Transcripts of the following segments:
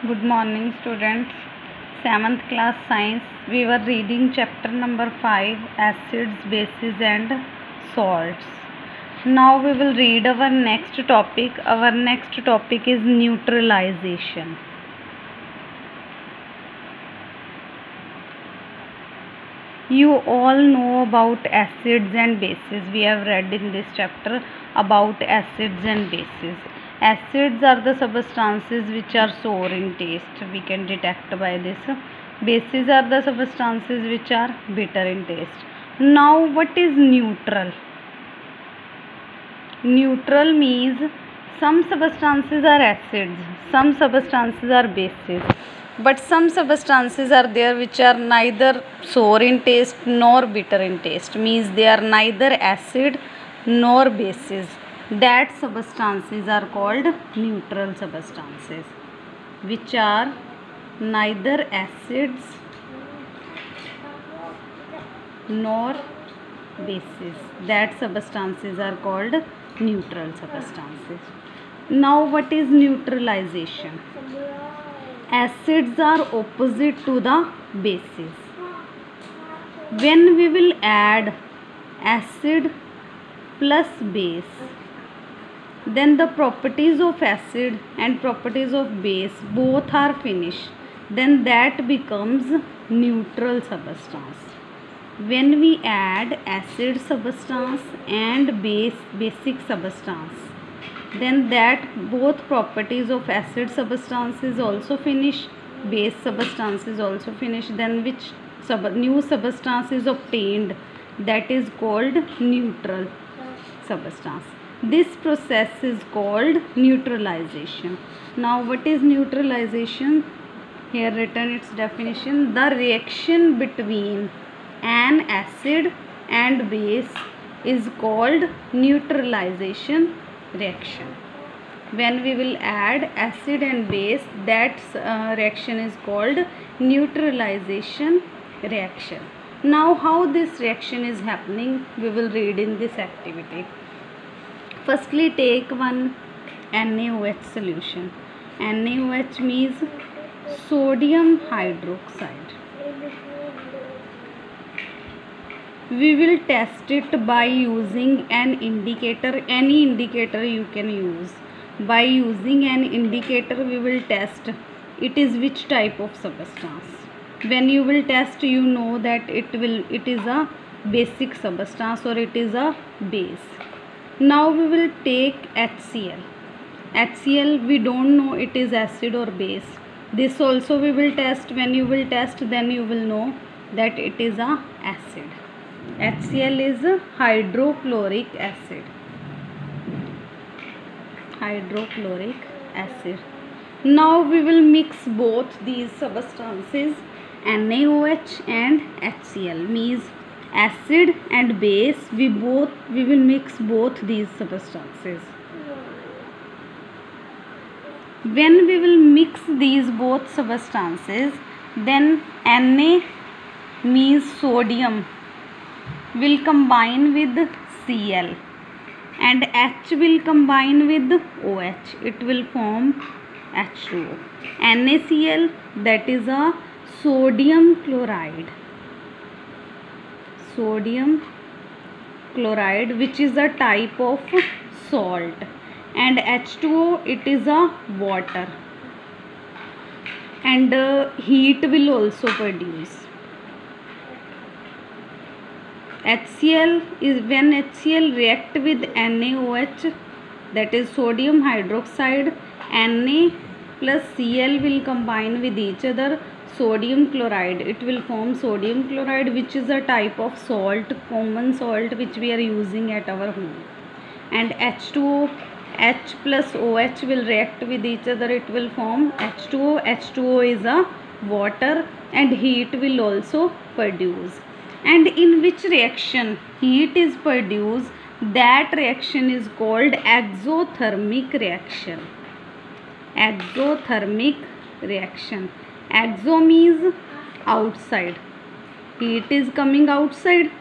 Good morning, students. 7th class science. We were reading chapter number 5, acids, bases, and salts. Now we will read our next topic. Our next topic is neutralization. You all know about acids and bases. We have read in this chapter about acids and bases. Acids are the substances which are sour in taste. We can detect by this. Bases are the substances which are bitter in taste. Now, what is neutral? Neutral means some substances are acids, some substances are bases, but some substances are there which are neither sour in taste nor bitter in taste, means they are neither acid nor bases. That substances are called neutral substances, which are neither acids nor bases. That substances are called neutral substances. Now, what is neutralization? Acids are opposite to the bases. When we will add acid plus base, then the properties of acid and properties of base both are finished. Then that becomes neutral substance. When we add acid substance and basic substance, then that both properties of acid substance is also finish, base substance is also finish, then which new substance is obtained, that is called neutral substance. This process is called neutralization. Now, what is neutralization? Here written its definition: the reaction between an acid and base is called neutralization reaction. When we will add acid and base, that reaction is called neutralization reaction. Now, how this reaction is happening, we will read in this activity. Firstly, take one NaOH solution. NaOH means sodium hydroxide. We will test it by using an indicator. Any indicator you can use. By using an indicator, we will test it is which type of substance. When you will test, you know that it is a basic substance or it is a base. Now we will take HCl. HCl, we don't know it is acid or base. This also we will test. When you will test, then you will know that it is a acid. HCl is hydrochloric acid. Hydrochloric acid. Now we will mix both these substances, NaOH and HCl, means acid and base. We will mix both these substances. When we will mix these both substances, then Na means sodium will combine with Cl and H will combine with OH. It will form H2O. NaCl, that is a sodium chloride. Sodium chloride, which is a type of salt, and H2O, it is a water, and heat will also produce. HCl is when HCl react with NaOH, that is sodium hydroxide, Na plus Cl will combine with each other, sodium chloride. It will form sodium chloride, which is a type of salt, common salt which we are using at our home. And H2O, H plus OH will react with each other. It will form H2O. H2O is a water and heat will also produce. And in which reaction heat is produced, that reaction is called exothermic reaction. Exothermic reaction. Exo means outside. Heat is coming outside.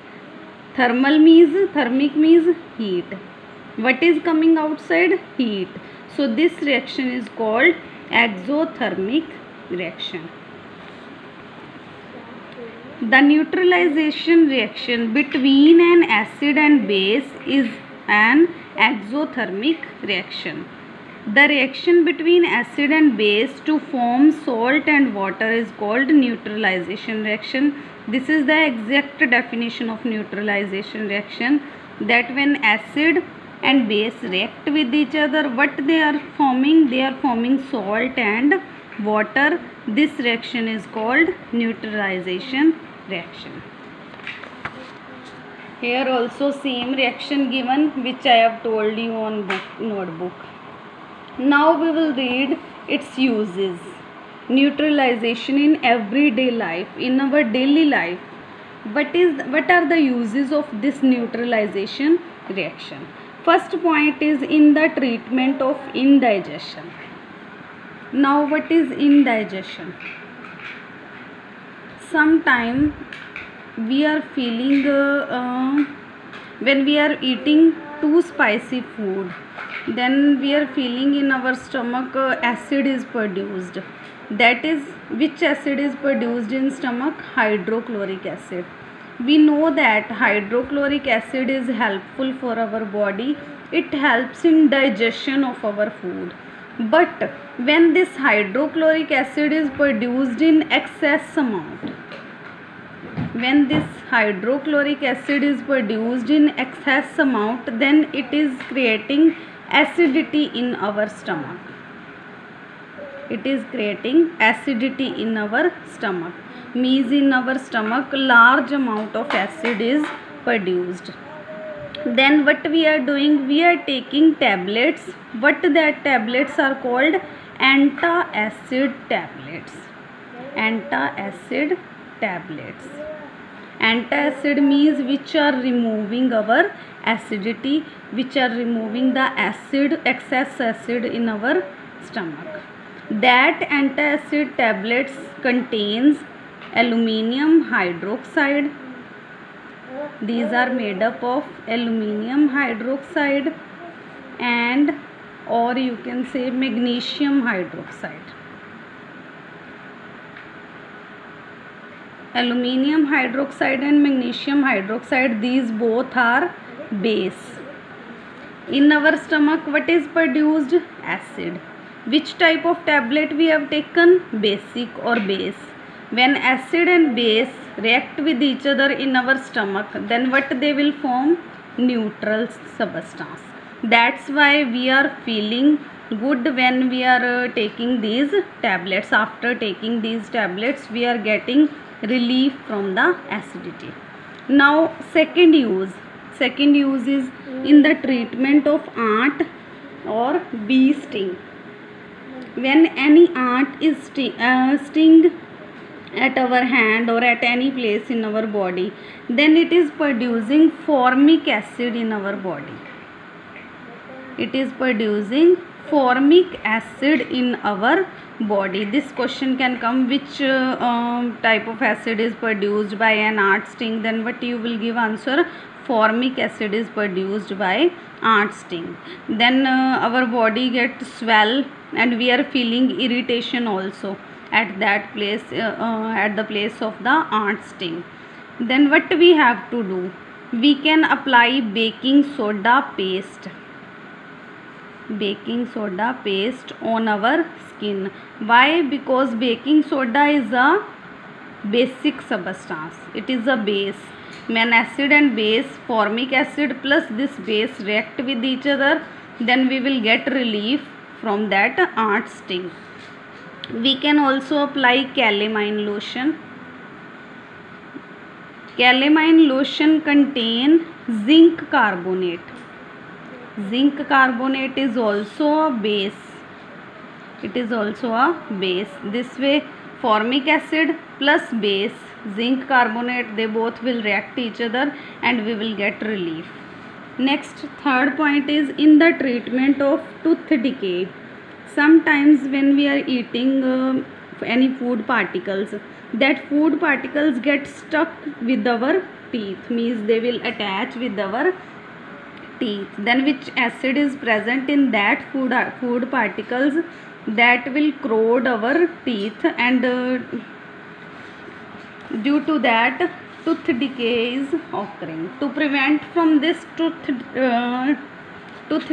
Thermal means, thermic means heat. What is coming outside? Heat. So this reaction is called exothermic reaction. The neutralization reaction between an acid and base is an exothermic reaction. The reaction between acid and base to form salt and water is called neutralization reaction. This is the exact definition of neutralization reaction, that when acid and base react with each other, what they are forming? They are forming salt and water. This reaction is called neutralization reaction. Here also same reaction given which I have told you on notebook. Now we will read its uses. Neutralization in everyday life, in our daily life. What are the uses of this neutralization reaction? First point is in the treatment of indigestion. Now what is indigestion? Sometime we are feeling when we are eating too spicy food, then we are feeling in our stomach acid is produced. That is, which acid is produced in stomach? Hydrochloric acid. We know that hydrochloric acid is helpful for our body. It helps in digestion of our food. But when this hydrochloric acid is produced in excess amount, then it is creating acidity in our stomach. Means in our stomach large amount of acid is produced. Then what we are doing? We are taking tablets. What that tablets are called? Antacid tablets. Antacid means which are removing our acidity, which are removing the excess acid in our stomach. That antacid tablets contains aluminium hydroxide. These are made up of aluminium hydroxide and, or you can say, magnesium hydroxide. Aluminium hydroxide and magnesium hydroxide, these both are base. In our stomach, what is produced? Acid. Which type of tablet we have taken? Basic or base. When acid and base react with each other in our stomach, then what they will form? Neutral substance. That's why we are feeling good when we are taking these tablets. After taking these tablets, we are getting relief from the acidity. Now second use is in the treatment of ant or bee sting. When any ant is sting at our hand or at any place in our body, then it is producing formic acid in our body. This question can come, which type of acid is produced by an ant sting? Then what you will give answer? Formic acid is produced by ant sting. Then our body gets swell and we are feeling irritation also at that place, at the place of the ant sting. Then what we have to do? We can apply baking soda paste on our skin. Why? Because baking soda is a basic substance. It is a base. When acid and base, formic acid plus this base react with each other, then we will get relief from that ant sting. We can also apply calamine lotion. Calamine lotion contain zinc carbonate. Zinc carbonate is also a base. This way, formic acid plus base, zinc carbonate, they both will react each other and we will get relief. Next, third point is in the treatment of tooth decay. Sometimes when we are eating any food particles, that food particles get stuck with our teeth, means they will attach with our teeth. Then which acid is present in that food particles? that will corrode our teeth, and due to that tooth decay is occurring. To prevent from this tooth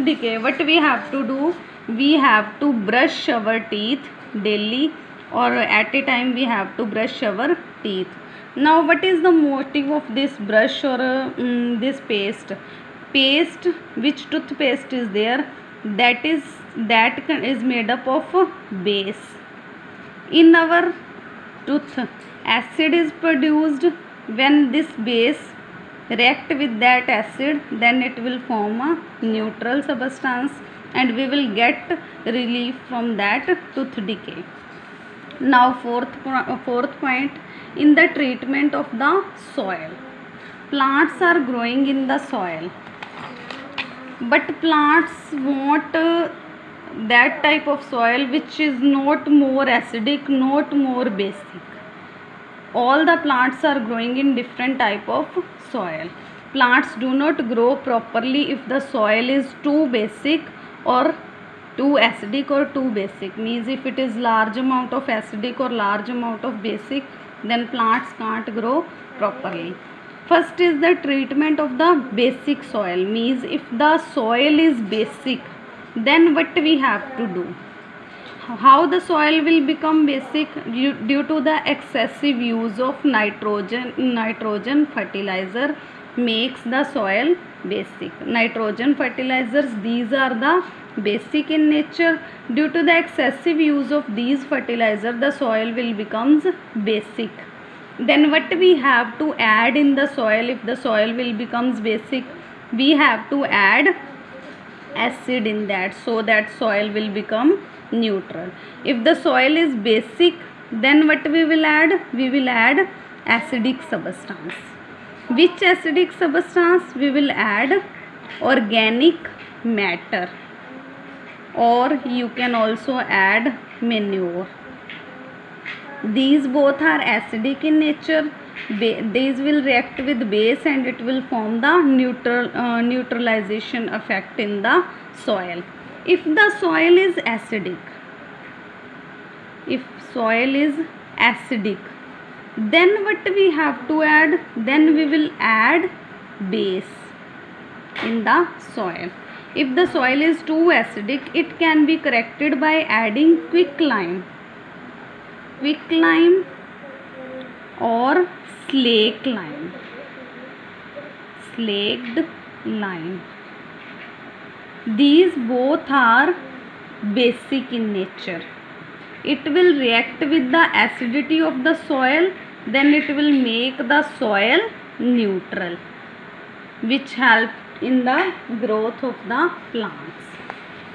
decay, what we have to do, we have to brush our teeth daily, or at a time we have to brush our teeth. Now what is the motive of this brush or this paste? Which toothpaste is there, that is made up of base. In our tooth, acid is produced. When this base react with that acid, then it will form a neutral substance, and we will get relief from that tooth decay. Now fourth point, in the treatment of the soil. Plants are growing in the soil, but plants want that type of soil which is not more acidic, not more basic. All the plants are growing in different type of soil. Plants do not grow properly if the soil is too basic or too acidic or too basic. Means if it is large amount of acidic or large amount of basic, then plants can't grow properly. First is the treatment of the basic soil. Means if the soil is basic, then what we have to do? How the soil will become basic? Due to the excessive use of nitrogen fertilizer makes the soil basic. Nitrogen fertilizers, these are the basic in nature. Due to the excessive use of these fertilizers, the soil will becomes basic. Then what we have to add in the soil? If the soil will becomes basic, we have to add acid in that, so that soil will become neutral. If the soil is basic, then what we will add? We will add acidic substance. Which acidic substance? We will add organic matter, or you can also add manure. These both are acidic in nature. These will react with base, and it will form the neutralization effect in the soil. If the soil is acidic, then what we have to add? Then we will add base in the soil. If the soil is too acidic, it can be corrected by adding quicklime or slaked lime. These both are basic in nature. It will react with the acidity of the soil, then it will make the soil neutral, which help in the growth of the plants.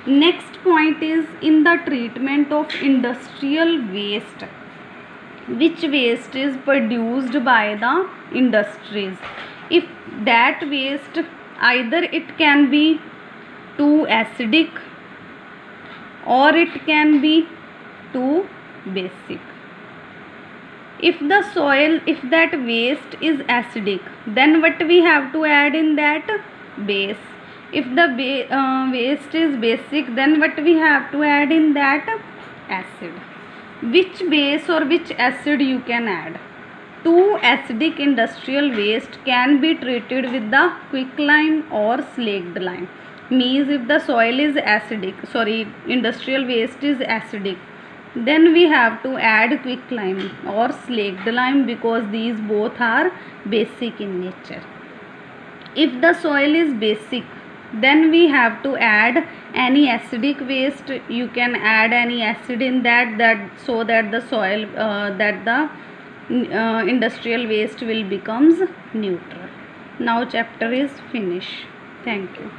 Next point is in the treatment of industrial waste. Which waste is produced by the industries? If that waste, either it can be too acidic or it can be too basic. If that waste is acidic, then what we have to add in that? Base. If the waste is basic, then what we have to add in that? Acid. Which base or which acid you can add? Too acidic industrial waste can be treated with the quicklime or slaked lime. Means if the soil is industrial waste is acidic, then we have to add quicklime or slaked lime, because these both are basic in nature. If the soil is basic, then we have to add any acidic waste. You can add any acid in that so that the soil industrial waste will becomes neutral. Now chapter is finished. Thank you.